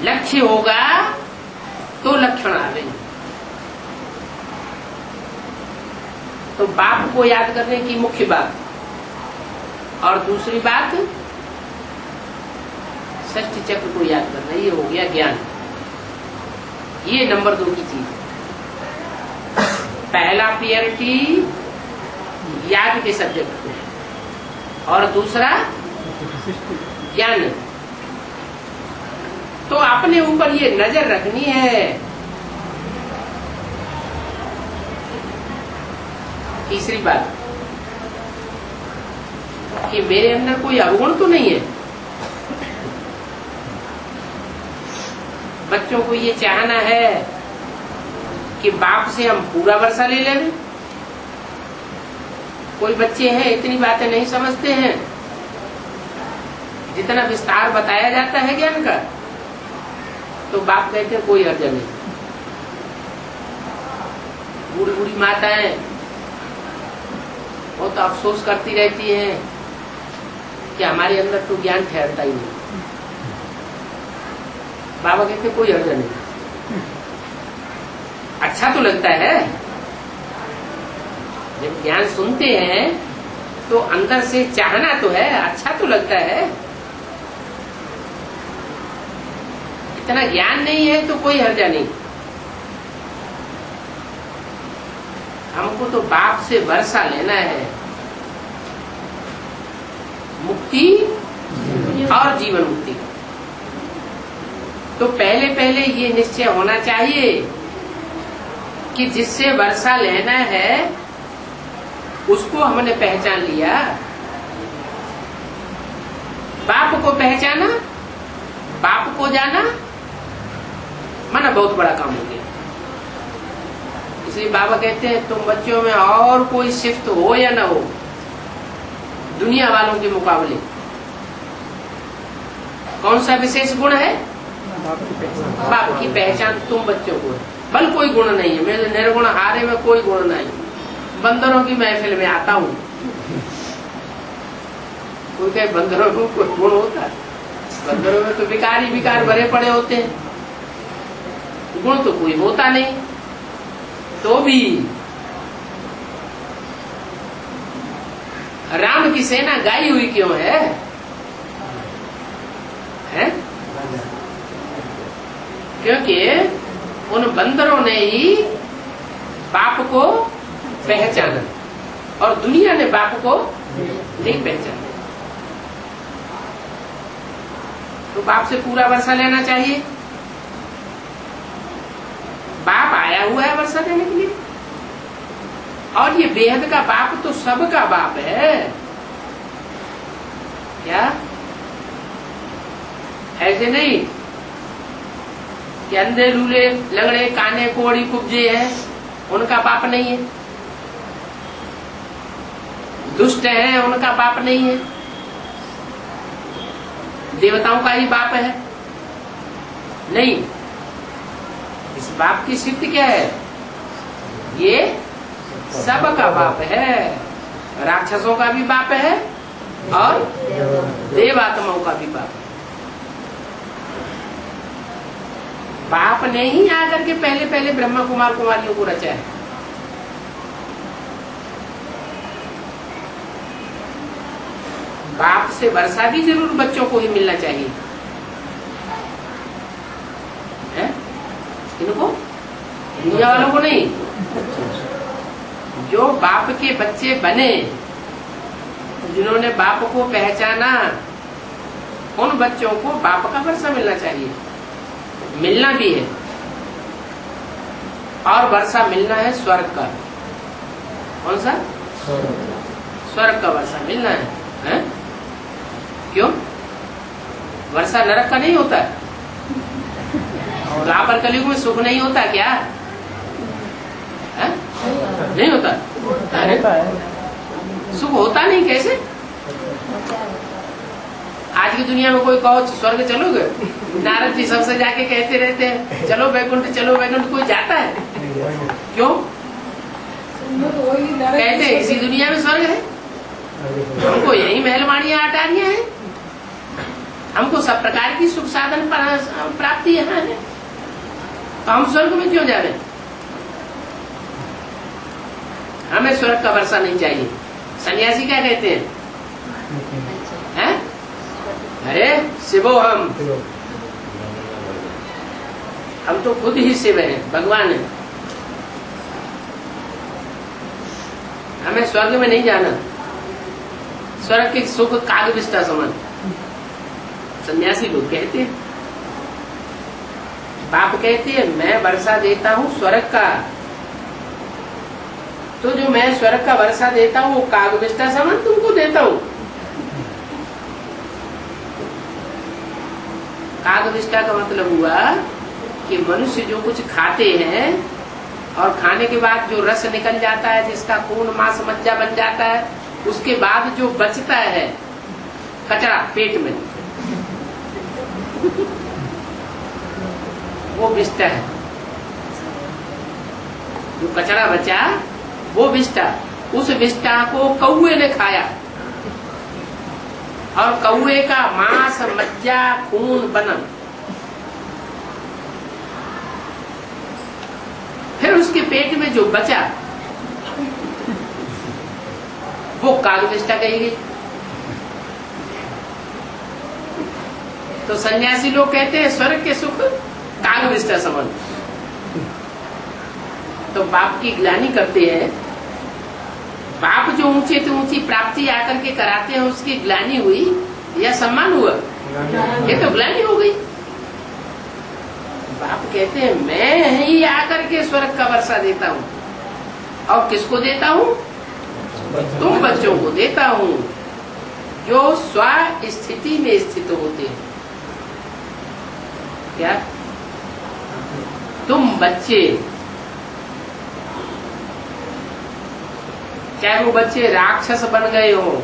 लक्ष्य होगा तो लक्षण आ गई। तो बाप को याद करने की मुख्य बात, और दूसरी बात षष्ठी चक्र को याद करना, ये हो गया ज्ञान। ये नंबर 2 की चीज। पहला प्रियरिटी याद के सब्जेक्ट को, और दूसरा ज्ञान। तो अपने ऊपर ये नजर रखनी है। तीसरी बात कि मेरे अंदर कोई अवगुण तो नहीं है। बच्चों को ये चाहना है कि बाप से हम पूरा वर्षा ले लें। कोई बच्चे हैं इतनी बातें नहीं समझते हैं, जितना विस्तार बताया जाता है ज्ञान का, तो बाप कहते हैं कोई हर्ज नहीं। बूढ़ी बूढ़ी माताएं बहुत अफसोस करती रहती हैं कि हमारे अंदर तो ज्ञान ठहरता ही नहीं। बाबा कहते हैं कोई हर्ज नहीं। अच्छा तो लगता है, जब ज्ञान सुनते हैं तो अंदर से चाहना तो है, अच्छा तो लगता है। इतना ज्ञान नहीं है तो कोई हर्जा नहीं। हमको तो बाप से वर्षा लेना है, मुक्ति और जीवन मुक्ति। तो पहले पहले ये निश्चय होना चाहिए कि जिससे वर्षा लेना है उसको हमने पहचान लिया। बाप को पहचाना, बाप को जाना, माना बहुत बड़ा काम हो गया। इसलिए बाबा कहते हैं तुम बच्चों में और कोई शिफ्ट हो या ना हो, दुनिया वालों के मुकाबले कौन सा विशेष गुण है? बाप की पहचान तुम बच्चों को है। बल कोई गुण नहीं है, मेरे निर्गुण हारे में कोई गुण नहीं। बंदरों की महफिल में आता हूँ, कोई कहे बंदरों को कोई गुण होता है? बंदरों में तो विकार ही विकार भरे पड़े होते हैं, गुण तो कोई होता नहीं। तो भी राम की सेना गाई हुई क्यों है? क्योंकि उन बंदरों ने ही बाप को पहचाना और दुनिया ने बाप को नहीं पहचाना। तो बाप से पूरा वर्षा लेना चाहिए। बाप आया हुआ है वर्षा देने के लिए, और ये बेहद का बाप तो सबका बाप है। क्या ऐसे नहीं कि अंधे लूले लगड़े काने कोड़ी कुब्जे हैं, उनका बाप नहीं है। दुष्ट है, उनका बाप नहीं है। देवताओं का ही बाप है नहीं। इस बाप की सिद्ध क्या है? ये सबका बाप है। राक्षसों का भी बाप है और देवात्माओं का भी पाप। बाप ने ही आकर के पहले पहले ब्रह्मा कुमार कुमारियों को रचा है। बाप से वर्षा भी जरूर बच्चों को ही मिलना चाहिए है? इनको दुनिया वालों को नहीं। जो बाप के बच्चे बने, जिन्होंने बाप को पहचाना, उन बच्चों को बाप का वर्षा मिलना चाहिए, मिलना भी है। और वर्षा मिलना है स्वर्ग का। कौन सा? स्वर्ग का वर्षा मिलना है? क्यों? वर्षा नरक का नहीं होता? द्वापर कलयुग में सुख नहीं होता क्या? है? नहीं होता? अरे सुख होता नहीं, कैसे? आज की दुनिया में कोई कहो स्वर्ग चलोगे, नारद जी सबसे जाके कहते रहते हैं चलो वैकुंठ चलो वैकुंठ, कोई जाता है? क्यों? कहते हैं इसी दुनिया में स्वर्ग है, हमको यही महलमाड़ियां अटारियां हैं, हमको सब प्रकार की सुख साधन प्राप्ति यहाँ है, तो हम स्वर्ग में क्यों जा रहे हैं? हमें स्वर्ग का वर्षा नहीं चाहिए। सन्यासी क्या कहते हैं? हैं? अरे शिवो हम तो खुद ही शिव हैं, भगवान है, हमें स्वर्ग में नहीं जाना। स्वर्ग के सुख काग विष्टा समान सन्यासी लोग कहते हैं। बाप कहते हैं मैं वर्षा देता हूँ स्वर्ग का, तो जो मैं स्वर्ग का वर्षा देता हूँ वो काग विष्टा समान तुमको देता हूँ। काग विष्टा का मतलब हुआ कि मनुष्य जो कुछ खाते हैं और खाने के बाद जो रस निकल जाता है, जिसका खून मांस मज्जा बन जाता है, उसके बाद जो बचता है कचरा पेट में, वो विष्टा है। जो कचरा बचा वो विष्टा, उस विष्टा को कौवे ने खाया और कौवे का मांस मज्जा खून बना, फिर उसके पेट में जो बचा वो काग विष्टा कहेगी। तो सन्यासी लोग कहते हैं स्वर्ग के सुख काग विष्टा समान। तो बाप की ग्लानि करते हैं, बाप जो ऊंचे से ऊंची प्राप्ति आकर के कराते हैं उसकी ग्लानि हुई या सम्मान हुआ? ये तो ग्लानि हो गई। बाप कहते हैं मैं ही आकर के स्वर्ग का वर्षा देता हूँ, और किसको देता हूँ? तुम बच्चों को देता हूँ जो स्व स्थिति में स्थित होते हैं। क्या? तुम बच्चे, चाहे वो बच्चे राक्षस बन गए हो,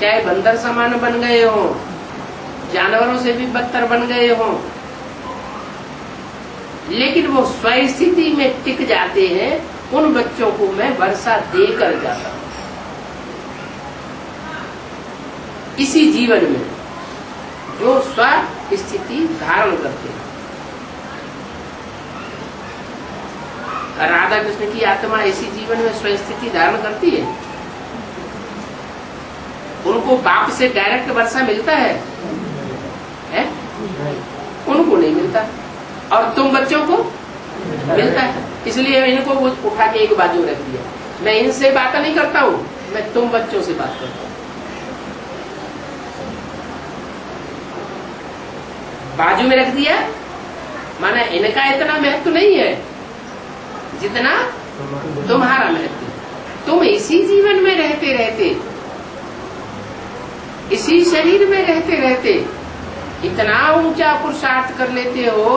चाहे बंदर समान बन गए हो, जानवरों से भी बदतर बन गए हो, लेकिन वो स्वस्थिति में टिक जाते हैं, उन बच्चों को मैं वर्षा देकर जाता हूं। इसी जीवन में जो स्व स्थिति धारण करते हैं। राधा कृष्ण की आत्मा इसी जीवन में स्व स्थिति धारण करती है। उनको बाप से डायरेक्ट वर्षा मिलता है? उनको नहीं मिलता, और तुम बच्चों को मिलता है। इसलिए इनको उठा के एक बाजू रख दिया। मैं इनसे बात नहीं करता हूँ, मैं तुम बच्चों से बात करता हूँ। बाजू में रख दिया, माना इनका इतना महत्व नहीं है जितना तुम्हारा महत्व है। तुम इसी जीवन में रहते रहते, इसी शरीर में रहते रहते इतना ऊंचा पुरुषार्थ कर लेते हो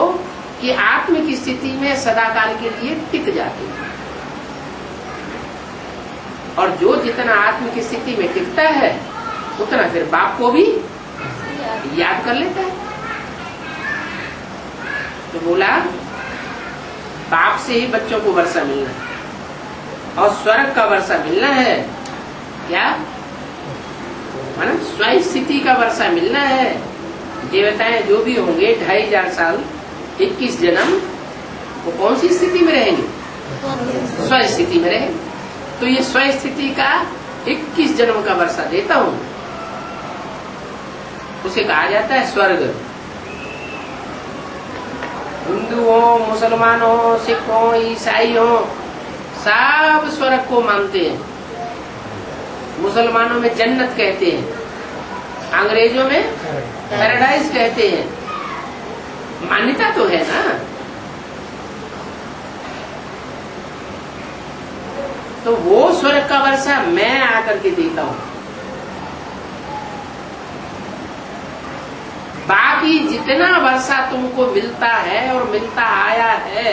कि आत्म की स्थिति में सदाकाल के लिए टिक जाते हो। और जो जितना आत्म की स्थिति में टिकता है उतना फिर बाप को भी याद कर लेता है। तो बोला बाप से ही बच्चों को वर्षा मिलना है, और स्वर्ग का वर्षा मिलना है। क्या? माना स्वयं स्थिति का वर्षा मिलना है। देवताएं जो भी होंगे 2500 साल 21 जन्म, वो कौन सी स्थिति में रहेंगे? स्वयं स्थिति में रहेंगे। तो ये स्वयं स्थिति का 21 जन्म का वर्षा देता हूं, उसे कहा जाता है स्वर्ग। हिंदू हो, मुसलमान हो, सिख हो, ईसाई हो, सब स्वर्ग को मानते हैं। मुसलमानों में जन्नत कहते हैं, अंग्रेजों में पैराडाइज कहते हैं। मान्यता तो है ना। तो वो स्वर्ग का वर्षा मैं आकर के देता हूं। बाकी जितना वर्षा तुमको मिलता है और मिलता आया है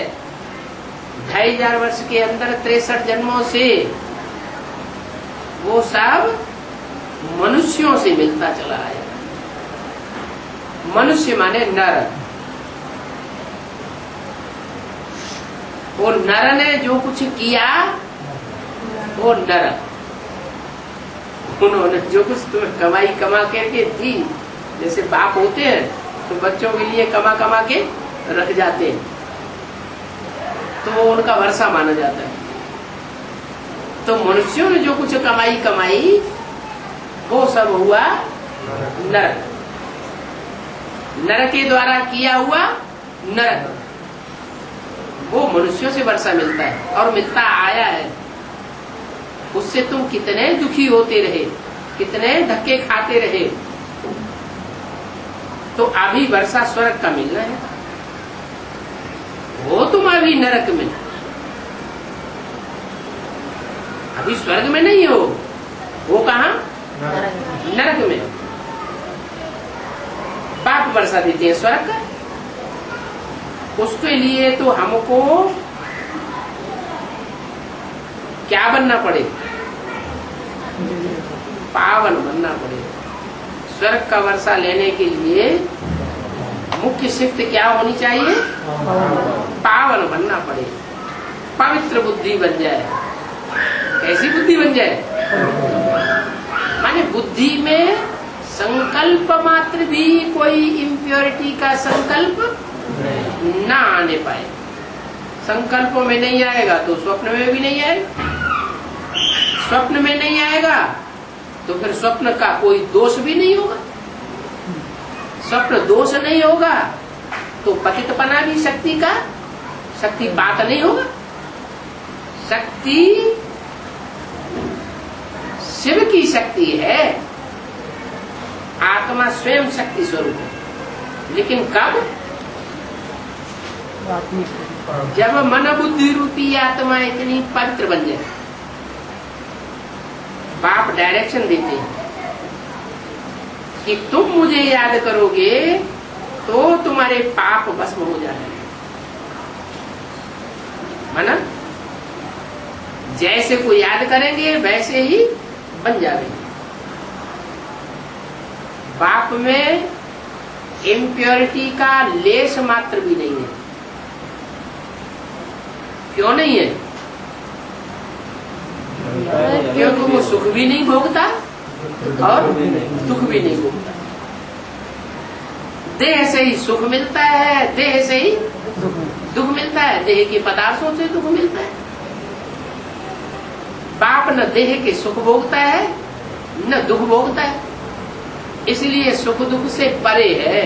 2500 वर्ष के अंदर 63 जन्मों से, वो सब मनुष्यों से मिलता चला आया। मनुष्य माने नर। वो नर ने जो कुछ किया वो नर, उन्होंने जो कुछ तुम्हें कमाई कमा करके दी, जैसे बाप होते हैं तो बच्चों के लिए कमा कमा के रख जाते हैं, तो वो उनका वर्षा माना जाता है। तो मनुष्यों ने जो कुछ कमाई वो सब हुआ नर। नर के द्वारा किया हुआ नरक, वो मनुष्यों से वर्षा मिलता है और मिलता आया है। उससे तुम कितने दुखी होते रहे, कितने धक्के खाते रहे, तो अभी वर्षा स्वर्ग का मिलना है। वो तुम अभी नरक में, अभी स्वर्ग में नहीं हो। वो कहाँ? नरक में। पाप वर्षा देते हैं स्वर्ग का। उसके लिए तो हमको क्या बनना पड़े? पावन बनना पड़े। स्वर्ग का वर्षा लेने के लिए मुख्य शिफ्ट क्या होनी चाहिए? पावन बनना पड़े, पवित्र बुद्धि बन जाए। कैसी बुद्धि बन जाए? माने बुद्धि में संकल्प मात्र भी कोई इम्प्योरिटी का संकल्प ना आने पाए। संकल्पों में नहीं आएगा तो स्वप्न में भी नहीं आएगा। स्वप्न में नहीं आएगा तो फिर स्वप्न का कोई दोष भी नहीं होगा। स्वप्न दोष नहीं होगा तो पतितपना भी शक्ति का शक्तिपात नहीं होगा। शक्ति शिव की शक्ति है, आत्मा स्वयं शक्ति स्वरूप है। लेकिन कब? जब मन बुद्धि रूपी आत्मा इतनी पवित्र बन जाए। बाप डायरेक्शन देते हैं कि तुम मुझे याद करोगे तो तुम्हारे पाप भस्म हो जाएंगे। माना जैसे को याद करेंगे वैसे ही बन जाएंगे। बाप में इम्प्योरिटी का लेश मात्र भी नहीं है। क्यों नहीं है? क्योंकि वो सुख भी नहीं भोगता और दुख भी नहीं भोगता। देह से ही सुख मिलता है, देह से ही दुख मिलता है, देह के पदार्थों से दुख मिलता है। बाप न देह के सुख भोगता है न दुख भोगता है, इसलिए सुख दुख से परे है।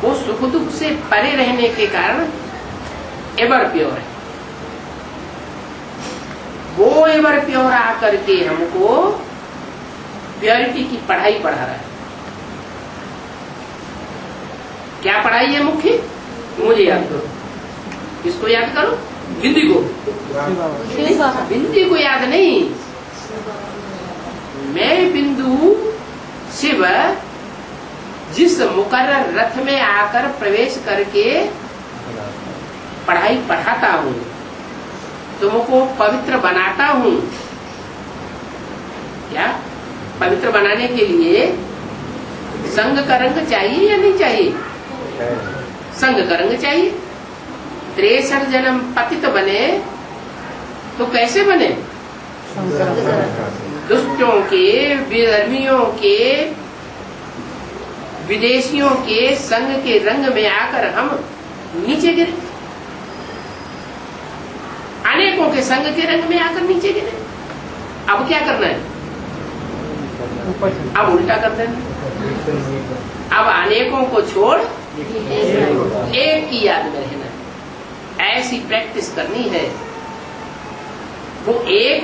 वो सुख दुख से परे रहने के कारण एवर प्योर है। वो एवर प्योर आकर के हमको प्योरिटी की पढ़ाई पढ़ा रहा है। क्या पढ़ाई है मुख्य? मुझे याद करो। किसको याद करो? बिंदी को। बिंदी को याद नहीं, मैं बिंदु शिव जिस मुकर्रर रथ में आकर प्रवेश करके पढ़ाई पढ़ाता हूँ, तुमको पवित्र बनाता हूँ। क्या पवित्र बनाने के लिए संग का रंग चाहिए या नहीं चाहिए? संग का रंग चाहिए। 63 जन्म पतित बने तो कैसे बने? दुष्टों के, विधर्मियों के, विदेशियों के संग के रंग में आकर हम नीचे गिरे। अनेकों के संग के रंग में आकर नीचे गिरे। अब क्या करना है? अब उल्टा कर देना। अब अनेकों को छोड़ एक की याद में रहना है। ऐसी प्रैक्टिस करनी है। वो एक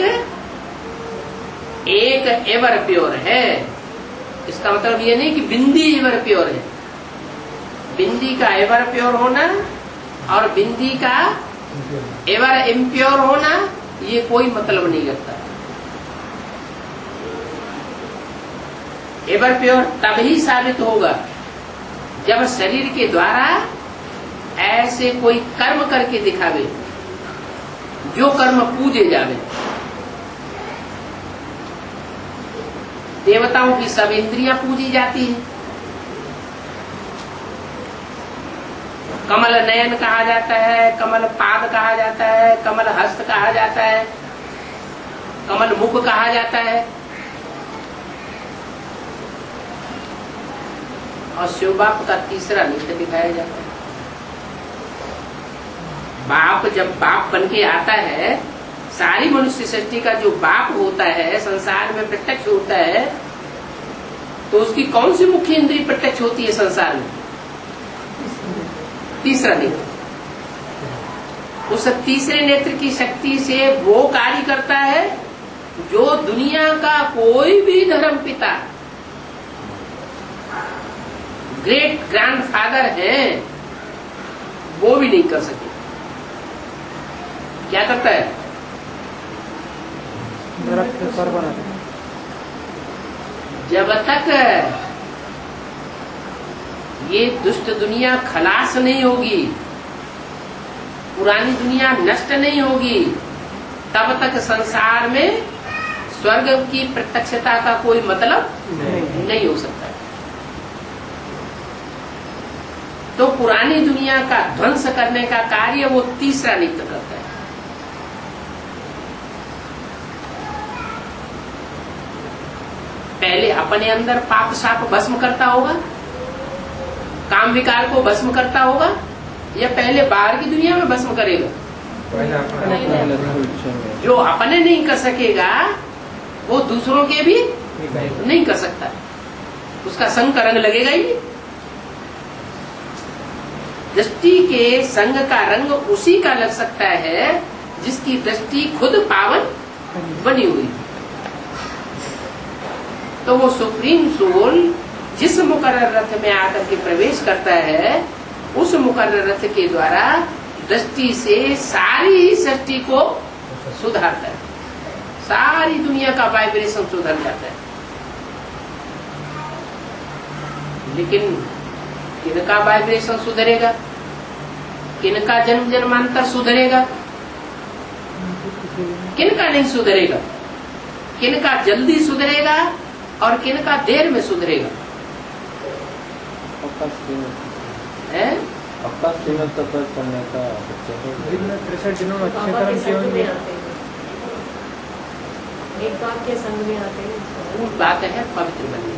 एवर प्योर है। इसका मतलब ये नहीं कि बिंदी एवर प्योर है। बिंदी का एवर प्योर होना और बिंदी का एवर इम्प्योर होना ये कोई मतलब नहीं रखता। एवर प्योर तभी साबित होगा जब शरीर के द्वारा ऐसे कोई कर्म करके दिखावे जो कर्म पूजे जावे। देवताओं की सब इंद्रियां पूजी जाती है। कमल नयन कहा जाता है, कमल पाद कहा जाता है, कमल हस्त कहा जाता है, कमल मुख कहा जाता है। और शिव बाप का तीसरा नेत्र दिखाया जाता है। बाप जब बाप बन के आता है, सारी मनुष्य सृष्टि का जो बाप होता है, संसार में प्रत्यक्ष होता है, तो उसकी कौन सी मुख्य इंद्रिय प्रत्यक्ष होती है संसार में? तीसरा नेत्र। उस तीसरे नेत्र की शक्ति से वो कार्य करता है जो दुनिया का कोई भी धर्म पिता, ग्रेट ग्रैंडफादर है, वो भी नहीं कर सके। क्या करता है? जब तक ये दुष्ट दुनिया खलास नहीं होगी, पुरानी दुनिया नष्ट नहीं होगी, तब तक संसार में स्वर्ग की प्रत्यक्षता का कोई मतलब नहीं हो सकता। तो पुरानी दुनिया का ध्वंस करने का कार्य वो तीसरा नेत्र करता है। पहले अपने अंदर पाप साप भस्म करता होगा, काम विकार को भस्म करता होगा, या पहले बाहर की दुनिया में भस्म करेगा? जो अपने नहीं कर सकेगा वो दूसरों के भी नहीं कर सकता। उसका संग का रंग लगेगा ही नहीं। दृष्टि के संग का रंग उसी का लग सकता है जिसकी दृष्टि खुद पावन बनी हुई। तो वो सुप्रीम सोल जिस मुकर्रर रथ में आकर के प्रवेश करता है, उस मुकर्रर रथ के द्वारा दृष्टि से सारी ही सृष्टि को सुधारता है। सारी दुनिया का वाइब्रेशन सुधर जाता है। लेकिन किनका वाइब्रेशन सुधरेगा, किनका जन्म जन्मांतर सुधरेगा, किनका नहीं सुधरेगा, किनका जल्दी सुधरेगा और किनका देर में सुधरेगा। आपका श्रीमत तपस्या करने का 63 दिनों में अच्छे कर्म क्यों नहीं आते? एक बात के संग में आते हैं। वो बात है पवित्र बनने।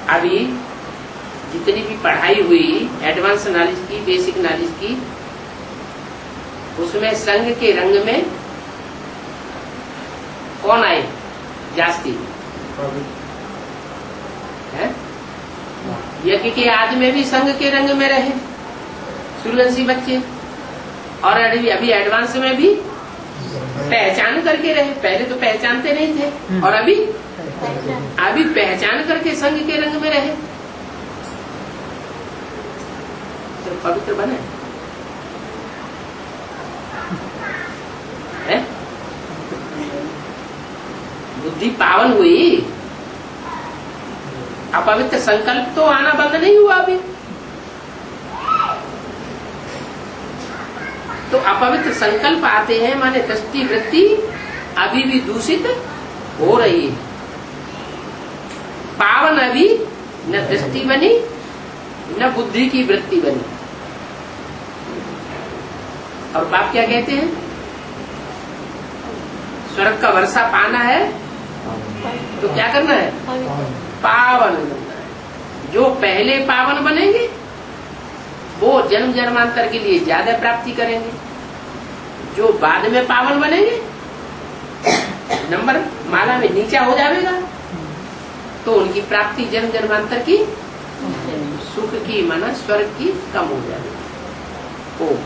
अभी जितनी भी पढ़ाई हुई एडवांस नॉलेज की, बेसिक नॉलेज की, उसमें संग के रंग में कौन आए जास्ती है? यज्ञ के आदि में भी संग के रंग में रहे सूर्यवंशी बच्चे, और अभी एडवांस में भी पहचान करके रहे। पहले तो पहचानते नहीं थे और अभी पहचान करके संग के रंग में रहे, तो पवित्र बने है? बुद्धि पावन हुई, अपवित्र संकल्प तो आना बंद नहीं हुआ अभी। तो अपवित्र संकल्प आते हैं माने दृष्टि वृत्ति अभी भी दूषित हो रही है। पावन अभी न दृष्टि बनी न बुद्धि की वृत्ति बनी। और बाप क्या कहते हैं? स्वर्ग का वर्षा पाना है तो क्या करना है? पावन बनना है। जो पहले पावन बनेंगे वो जन्म जन्मांतर के लिए ज्यादा प्राप्ति करेंगे। जो बाद में पावन बनेंगे नंबर माला में नीचा हो जाएगा तो उनकी प्राप्ति जन्म जन्मांतर की सुख की माना स्वर्ग की कम हो जाएगी। ओम